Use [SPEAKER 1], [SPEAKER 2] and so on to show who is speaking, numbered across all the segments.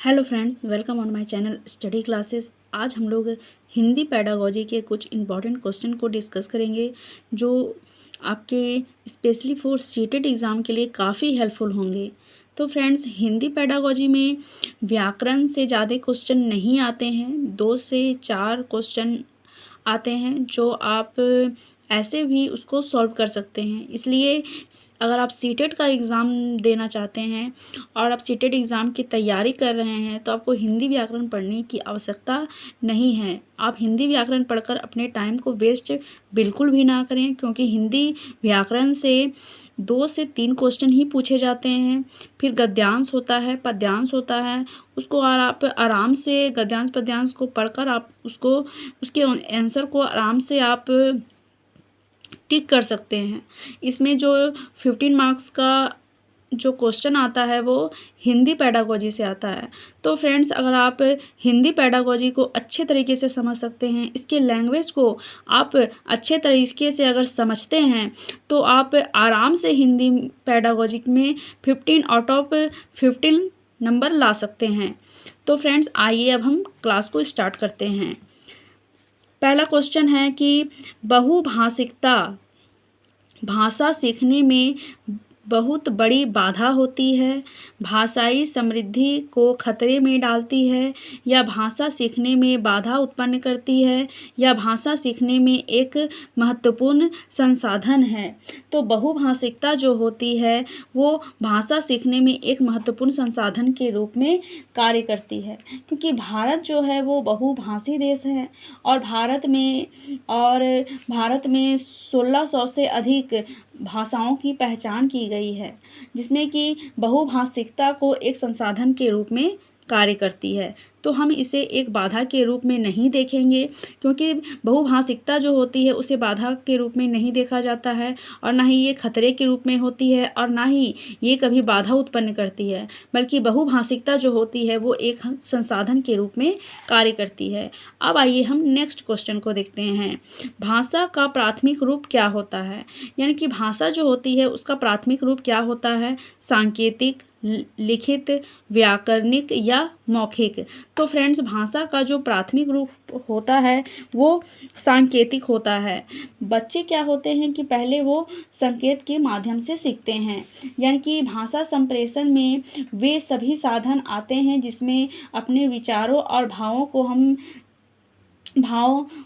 [SPEAKER 1] Hello friends, welcome on my channel study classes. आज हम लोग हिंदी पेडागोजी के कुछ इम्पॉर्टेंट क्वेश्चन को डिस्कस करेंगे जो आपके स्पेशली फॉर सीटेट एग्ज़ाम के लिए काफ़ी हेल्पफुल होंगे। तो फ्रेंड्स, हिंदी पेडागोजी में व्याकरण से ज़्यादा क्वेश्चन नहीं आते हैं, 2 से 4 क्वेश्चन आते हैं जो आप ऐसे भी उसको सॉल्व कर सकते हैं। इसलिए अगर आप सीटेट का एग्ज़ाम देना चाहते हैं और आप सीटेट एग्ज़ाम की तैयारी कर रहे हैं तो आपको हिंदी व्याकरण पढ़ने की आवश्यकता नहीं है। आप हिंदी व्याकरण पढ़कर अपने टाइम को वेस्ट बिल्कुल भी ना करें, क्योंकि हिंदी व्याकरण से 2 से 3 क्वेश्चन ही पूछे जाते हैं। फिर गद्यांश होता है, पद्यांश होता है, उसको और आप आराम से गद्यांश पद्यांश को पढ़कर आप उसको उसके आंसर को आराम से आप टिक कर सकते हैं। इसमें जो 15 मार्क्स का जो क्वेश्चन आता है वो हिंदी पेडागोजी से आता है। तो फ्रेंड्स, अगर आप हिंदी पेडागोजी को अच्छे तरीके से समझ सकते हैं, इसके लैंग्वेज को आप अच्छे तरीके से अगर समझते हैं तो आप आराम से हिंदी पेडागोजी में 15 आउट ऑफ 15 नंबर ला सकते हैं। तो फ्रेंड्स, आइए अब हम क्लास को स्टार्ट करते हैं। पहला क्वेश्चन है कि बहुभाषिकता भाषा सीखने में बहुत बड़ी बाधा होती है, भाषाई समृद्धि को खतरे में डालती है, या भाषा सीखने में बाधा उत्पन्न करती है, या भाषा सीखने में एक महत्वपूर्ण संसाधन है। तो बहुभाषिकता जो होती है वो भाषा सीखने में एक महत्वपूर्ण संसाधन के रूप में कार्य करती है, क्योंकि भारत जो है वो बहुभाषी देश है और भारत में 1600 से अधिक भाषाओं की पहचान की गई है, जिसमें कि बहुभाषिकता को एक संसाधन के रूप में कार्य करती है। तो हम इसे एक बाधा के रूप में नहीं देखेंगे, क्योंकि बहुभाषिकता जो होती है उसे बाधा के रूप में नहीं देखा जाता है, और ना ही ये खतरे के रूप में होती है, और ना ही ये कभी बाधा उत्पन्न करती है, बल्कि बहुभाषिकता जो होती है वो एक संसाधन के रूप में कार्य करती है। अब आइए हम नेक्स्ट क्वेश्चन को देखते हैं। भाषा का प्राथमिक रूप क्या होता है? यानी कि भाषा जो होती है उसका प्राथमिक रूप क्या होता है? सांकेतिक, लिखित, व्याकरणिक या मौखिक? तो फ्रेंड्स, भाषा का जो प्राथमिक रूप होता है वो सांकेतिक होता है। बच्चे क्या होते हैं कि पहले वो संकेत के माध्यम से सीखते हैं, यानी कि भाषा संप्रेषण में वे सभी साधन आते हैं जिसमें अपने विचारों और भावों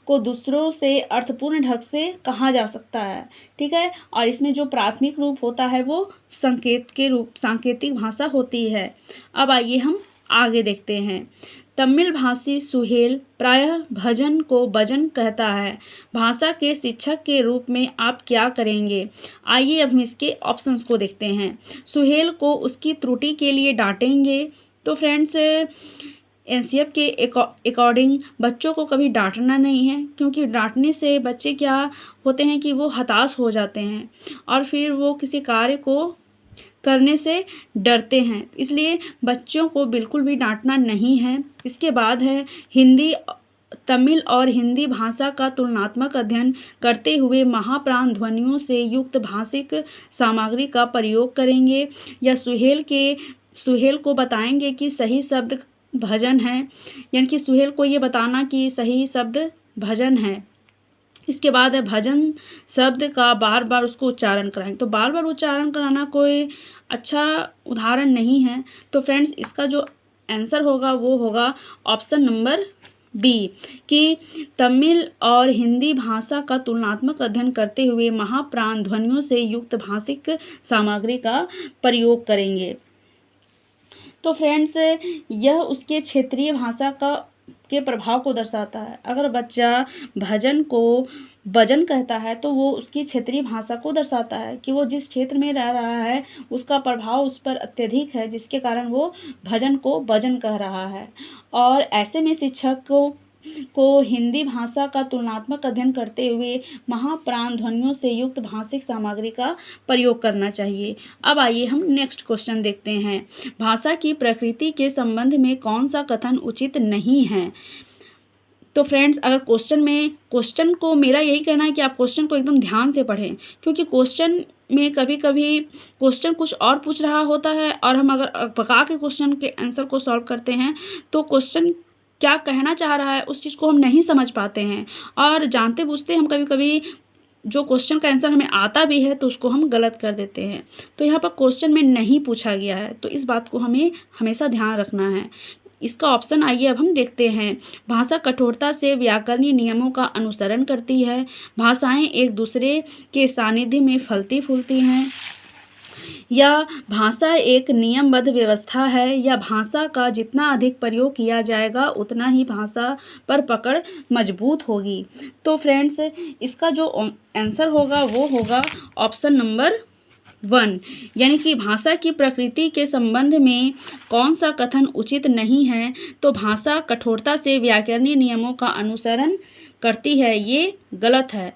[SPEAKER 1] को दूसरों से अर्थपूर्ण ढंग से कहा जा सकता है। ठीक है, और इसमें जो प्राथमिक रूप होता है वो सांकेतिक भाषा होती है। अब आइए हम आगे देखते हैं। तमिल भाषी सुहेल प्रायः भजन को बजन कहता है। भाषा के शिक्षक के रूप में आप क्या करेंगे? आइए अब हम इसके ऑप्शंस को देखते हैं। सुहेल को उसकी त्रुटि के लिए डांटेंगे। तो फ्रेंड्स, एनसीएफ के अकॉर्डिंग बच्चों को कभी डांटना नहीं है, क्योंकि डांटने से बच्चे क्या होते हैं कि वो हताश हो जाते हैं और फिर वो किसी कार्य को करने से डरते हैं। इसलिए बच्चों को बिल्कुल भी डांटना नहीं है। इसके बाद है तमिल और हिंदी भाषा का तुलनात्मक अध्ययन करते हुए महाप्राण ध्वनियों से युक्त भाषिक सामग्री का प्रयोग करेंगे, या सुहेल को बताएंगे कि सही शब्द भजन है, यानी कि सुहेल को ये बताना कि सही शब्द भजन है। इसके बाद है भजन शब्द का बार बार उसको उच्चारण कराएंगे। तो बार बार उच्चारण कराना कोई अच्छा उदाहरण नहीं है। तो फ्रेंड्स, इसका जो आंसर होगा वो होगा ऑप्शन नंबर बी, कि तमिल और हिंदी भाषा का तुलनात्मक अध्ययन करते हुए महाप्राण ध्वनियों से युक्त भाषिक सामग्री का प्रयोग करेंगे। तो फ्रेंड्स, यह उसके क्षेत्रीय भाषा के प्रभाव को दर्शाता है। अगर बच्चा भजन को भजन कहता है तो वो उसकी क्षेत्रीय भाषा को दर्शाता है कि वो जिस क्षेत्र में रह रहा है उसका प्रभाव उस पर अत्यधिक है, जिसके कारण वो भजन को भजन कह रहा है। और ऐसे में शिक्षक को हिंदी भाषा का तुलनात्मक अध्ययन करते हुए महाप्राण ध्वनियों से युक्त भाषिक सामग्री का प्रयोग करना चाहिए। अब आइए हम नेक्स्ट क्वेश्चन देखते हैं। भाषा की प्रकृति के संबंध में कौन सा कथन उचित नहीं है? तो फ्रेंड्स, अगर क्वेश्चन को मेरा यही कहना है कि आप क्वेश्चन को एकदम ध्यान से पढ़ें, क्योंकि क्वेश्चन में कभी कभी क्वेश्चन कुछ और पूछ रहा होता है और हम अगर पका के क्वेश्चन के आंसर को सॉल्व करते हैं तो क्वेश्चन क्या कहना चाह रहा है उस चीज़ को हम नहीं समझ पाते हैं, और जानते बूझते हम कभी कभी जो क्वेश्चन का आंसर हमें आता भी है तो उसको हम गलत कर देते हैं। तो यहाँ पर क्वेश्चन में नहीं पूछा गया है, तो इस बात को हमें हमेशा ध्यान रखना है। इसका ऑप्शन आइए अब हम देखते हैं। भाषा कठोरता से व्याकरणीय नियमों का अनुसरण करती है। भाषाएं एक दूसरे के सानिध्य में फलती फूलती हैं। या भाषा एक नियमबद्ध व्यवस्था है। या भाषा का जितना अधिक प्रयोग किया जाएगा उतना ही भाषा पर पकड़ मजबूत होगी। तो फ्रेंड्स, इसका जो आंसर होगा वो होगा ऑप्शन नंबर 1, यानी कि भाषा की प्रकृति के संबंध में कौन सा कथन उचित नहीं है। तो भाषा कठोरता से व्याकरणीय नियमों का अनुसरण करती है, ये गलत है,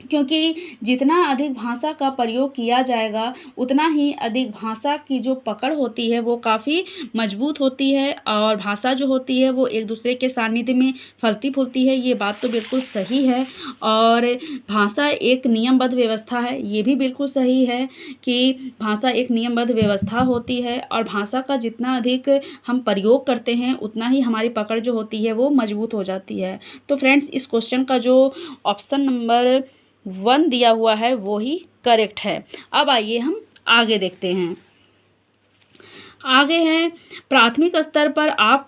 [SPEAKER 1] क्योंकि जितना अधिक भाषा का प्रयोग किया जाएगा उतना ही अधिक भाषा की जो पकड़ होती है वो काफ़ी मजबूत होती है, और भाषा जो होती है वो एक दूसरे के सानिध्य में फलती फूलती है। ये बात तो बिल्कुल सही है। और भाषा एक नियमबद्ध व्यवस्था है, ये भी बिल्कुल सही है कि भाषा एक नियमबद्ध व्यवस्था होती है, और भाषा का जितना अधिक हम प्रयोग करते हैं उतना ही हमारी पकड़ जो होती है वो मजबूत हो जाती है। तो फ्रेंड्स, इस क्वेश्चन का जो ऑप्शन नंबर 1 दिया हुआ है वो ही करेक्ट है। अब आइए हम आगे देखते हैं। आगे हैं, प्राथमिक स्तर पर आप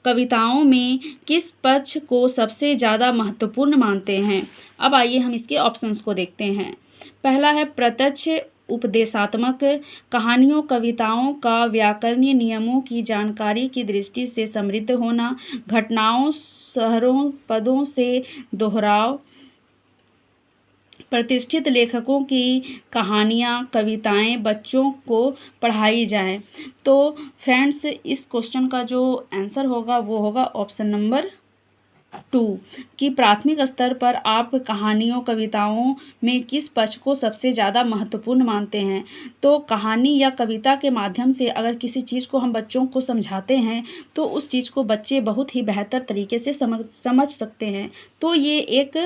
[SPEAKER 1] कविताओं में किस पक्ष को सबसे ज़्यादा महत्वपूर्ण मानते हैं। अब आइए हम इसके ऑप्शंस को देखते हैं। पहला है प्रत्यक्ष उपदेशात्मक कहानियों कविताओं का व्याकरणीय नियमों की जानकारी की दृष्टि से समृद्ध होना, घटनाओं शहरों पदों से दोहराव, प्रतिष्ठित लेखकों की कहानियाँ कविताएं बच्चों को पढ़ाई जाएं। तो फ्रेंड्स, इस क्वेश्चन का जो आंसर होगा वो होगा ऑप्शन नंबर 2 कि प्राथमिक स्तर पर आप कहानियों कविताओं में किस पक्ष को सबसे ज़्यादा महत्वपूर्ण मानते हैं। तो कहानी या कविता के माध्यम से अगर किसी चीज़ को हम बच्चों को समझाते हैं तो उस चीज़ को बच्चे बहुत ही बेहतर तरीके से समझ सकते हैं। तो ये एक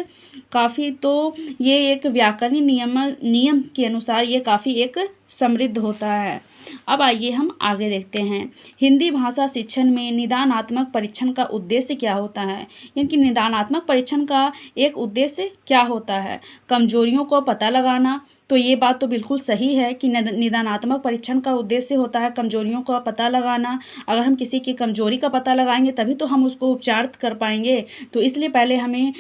[SPEAKER 1] व्याकरणीय नियम के अनुसार ये काफ़ी एक समृद्ध होता है। अब आइए हम आगे देखते हैं। हिंदी भाषा शिक्षण में निदानात्मक परीक्षण का उद्देश्य क्या होता है। यानी कि निदानात्मक परीक्षण का एक उद्देश्य क्या होता है? कमजोरियों को पता लगाना। तो ये बात तो बिल्कुल सही है कि निदानात्मक परीक्षण का उद्देश्य होता है कमजोरियों का पता लगाना। अगर हम किसी की कमजोरी का पता लगाएंगे तभी तो हम उसको उपचार कर पाएंगे। तो इसलिए पहले हमें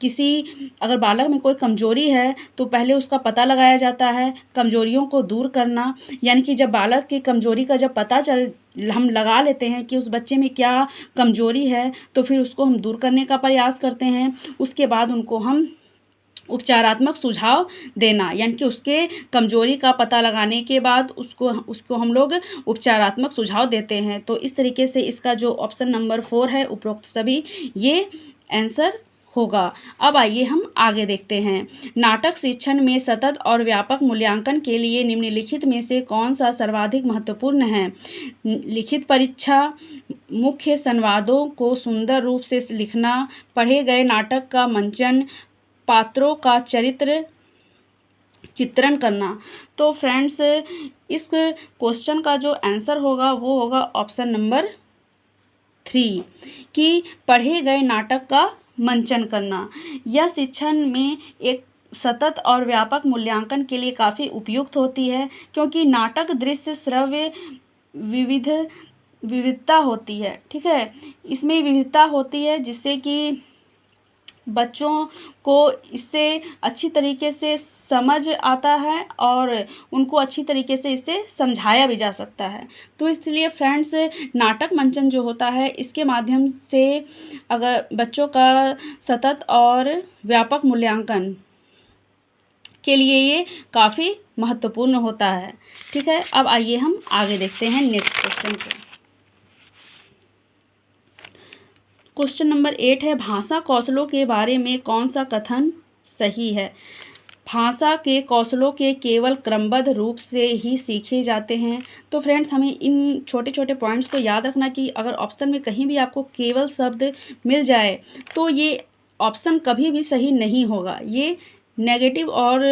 [SPEAKER 1] अगर बालक में कोई कमजोरी है तो पहले उसका पता लगाया जाता है, कमजोरियों को दूर करना। यानी कि जब बालक की कमजोरी का जब हम लगा लेते हैं कि उस बच्चे में क्या कमजोरी है तो फिर उसको हम दूर करने का प्रयास करते हैं। उसके बाद उनको हम उपचारात्मक सुझाव देना, यानी कि उसके कमजोरी का पता लगाने के बाद उसको हम लोग उपचारात्मक सुझाव देते हैं। तो इस तरीके से इसका जो ऑप्शन नंबर 4 है उपरोक्त सभी ये आंसर होगा। अब आइए हम आगे देखते हैं। नाटक शिक्षण में सतत और व्यापक मूल्यांकन के लिए निम्नलिखित में से कौन सा सर्वाधिक महत्वपूर्ण है। लिखित परीक्षा, मुख्य संवादों को सुंदर रूप से लिखना, पढ़े गए नाटक का मंचन, पात्रों का चित्रण करना। तो फ्रेंड्स, इस क्वेश्चन का जो आंसर होगा वो होगा ऑप्शन नंबर 3 कि पढ़े गए नाटक का मंचन करना। यह शिक्षण में एक सतत और व्यापक मूल्यांकन के लिए काफ़ी उपयुक्त होती है, क्योंकि नाटक दृश्य श्रव्य विविधता होती है। ठीक है, इसमें विविधता होती है जिससे कि बच्चों को इससे अच्छी तरीके से समझ आता है और उनको अच्छी तरीके से इसे समझाया भी जा सकता है। तो इसलिए फ्रेंड्स, नाटक मंचन जो होता है इसके माध्यम से अगर बच्चों का सतत और व्यापक मूल्यांकन के लिए ये काफ़ी महत्वपूर्ण होता है। ठीक है, अब आइए हम आगे देखते हैं नेक्स्ट क्वेश्चन को। क्वेश्चन नंबर 8 है, भाषा कौशलों के बारे में कौन सा कथन सही है। भाषा के कौशलों के केवल क्रमबद्ध रूप से ही सीखे जाते हैं। तो फ्रेंड्स, हमें इन छोटे छोटे पॉइंट्स को याद रखना कि अगर ऑप्शन में कहीं भी आपको केवल शब्द मिल जाए तो ये ऑप्शन कभी भी सही नहीं होगा, ये नेगेटिव और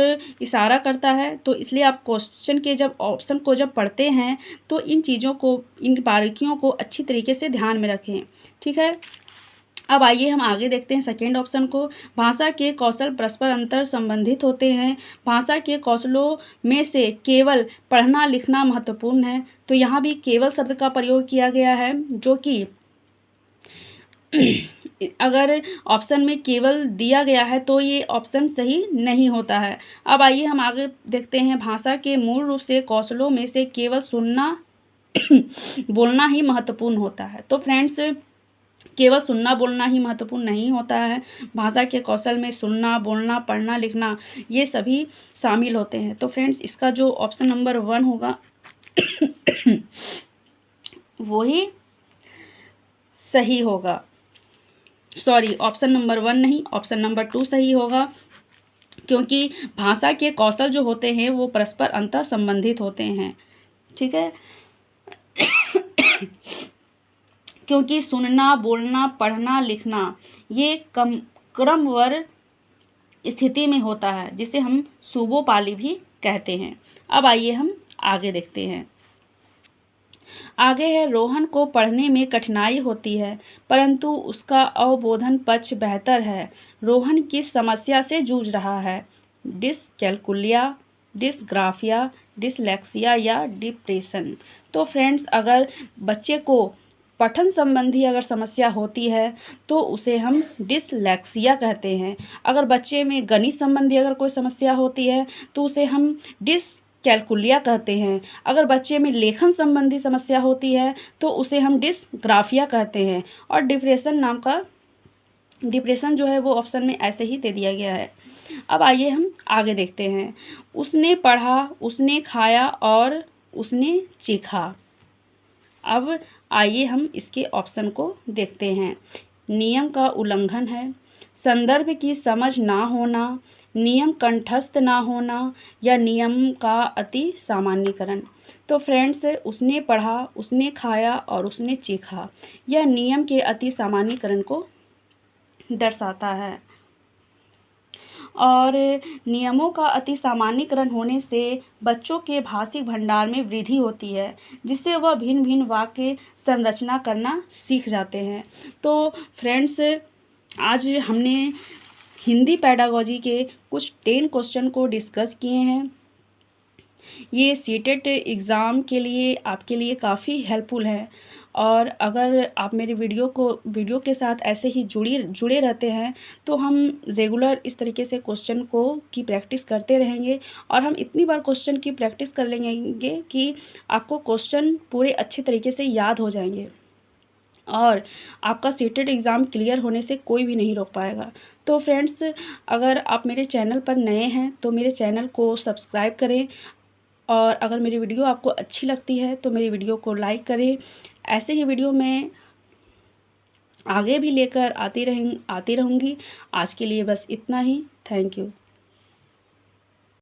[SPEAKER 1] इशारा करता है। तो इसलिए आप क्वेश्चन के जब ऑप्शन को जब पढ़ते हैं तो इन चीज़ों को, इन बारीकियों को अच्छी तरीके से ध्यान में रखें, ठीक है। अब आइए हम आगे देखते हैं सेकेंड ऑप्शन को। भाषा के कौशल परस्पर अंतर संबंधित होते हैं। भाषा के कौशलों में से केवल पढ़ना लिखना महत्वपूर्ण है। तो यहाँ भी केवल शब्द का प्रयोग किया गया है, जो कि अगर ऑप्शन में केवल दिया गया है तो ये ऑप्शन सही नहीं होता है। अब आइए हम आगे देखते हैं। भाषा के मूल रूप से कौशलों में से केवल सुनना बोलना ही महत्वपूर्ण होता है। तो फ्रेंड्स, केवल सुनना बोलना ही महत्वपूर्ण नहीं होता है। भाषा के कौशल में सुनना, बोलना, पढ़ना, लिखना ये सभी शामिल होते हैं। तो फ्रेंड्स, इसका जो ऑप्शन नंबर 1 होगा वही सही होगा। सॉरी, ऑप्शन नंबर 1 नहीं, ऑप्शन नंबर 2 सही होगा, क्योंकि भाषा के कौशल जो होते हैं वो परस्पर अंतर संबंधित होते हैं, ठीक है। क्योंकि सुनना, बोलना, पढ़ना, लिखना ये क्रमवार स्थिति में होता है, जिसे हम सूबोपाली भी कहते हैं। अब आइए हम आगे देखते हैं। आगे है, रोहन को पढ़ने में कठिनाई होती है परंतु उसका अवबोधन पक्ष बेहतर है। रोहन किस समस्या से जूझ रहा है? डिसकैल्कुलिया, डिसग्राफिया, डिसलेक्सिया या डिप्रेशन। तो फ्रेंड्स, अगर बच्चे को पठन संबंधी अगर समस्या होती है तो उसे हम डिसलेक्सिया कहते हैं। अगर बच्चे में गणित संबंधी अगर कोई समस्या होती है तो उसे हम डिसकैल्कुलिया कहते हैं। अगर बच्चे में लेखन संबंधी समस्या होती है तो उसे हम डिसग्राफिया कहते हैं। और डिप्रेशन जो है वो ऑप्शन में ऐसे ही दे दिया गया है। अब आइए हम आगे देखते हैं। उसने पढ़ा, उसने खाया और उसने चीखा। अब आइए हम इसके ऑप्शन को देखते हैं। नियम का उल्लंघन है, संदर्भ की समझ ना होना, नियम कंठस्थ ना होना या नियम का अति सामान्यीकरण। तो फ्रेंड्स, उसने पढ़ा, उसने खाया और उसने चीखा यह नियम के अति सामान्यीकरण को दर्शाता है। और नियमों का अति सामान्यीकरण होने से बच्चों के भाषिक भंडार में वृद्धि होती है, जिससे वह भिन्न भिन्न वाक्य संरचना करना सीख जाते हैं। तो फ्रेंड्स, आज हमने हिंदी पेडागोजी के कुछ 10 क्वेश्चन को डिस्कस किए हैं। ये सीटेट एग्ज़ाम के लिए आपके लिए काफ़ी हेल्पफुल है। और अगर आप मेरे वीडियो के साथ ऐसे ही जुड़े रहते हैं तो हम रेगुलर इस तरीके से क्वेश्चन की प्रैक्टिस करते रहेंगे और हम इतनी बार क्वेश्चन की प्रैक्टिस कर लेंगे कि आपको क्वेश्चन पूरे अच्छे तरीके से याद हो जाएंगे और आपका सीटेट एग्ज़ाम क्लियर होने से कोई भी नहीं रोक पाएगा। तो फ्रेंड्स, अगर आप मेरे चैनल पर नए हैं तो मेरे चैनल को सब्सक्राइब करें और अगर मेरी वीडियो आपको अच्छी लगती है तो मेरी वीडियो को लाइक करें। ऐसे ही वीडियो मैं आगे भी लेकर आती रहूँगी। आज के लिए बस इतना ही। Thank you.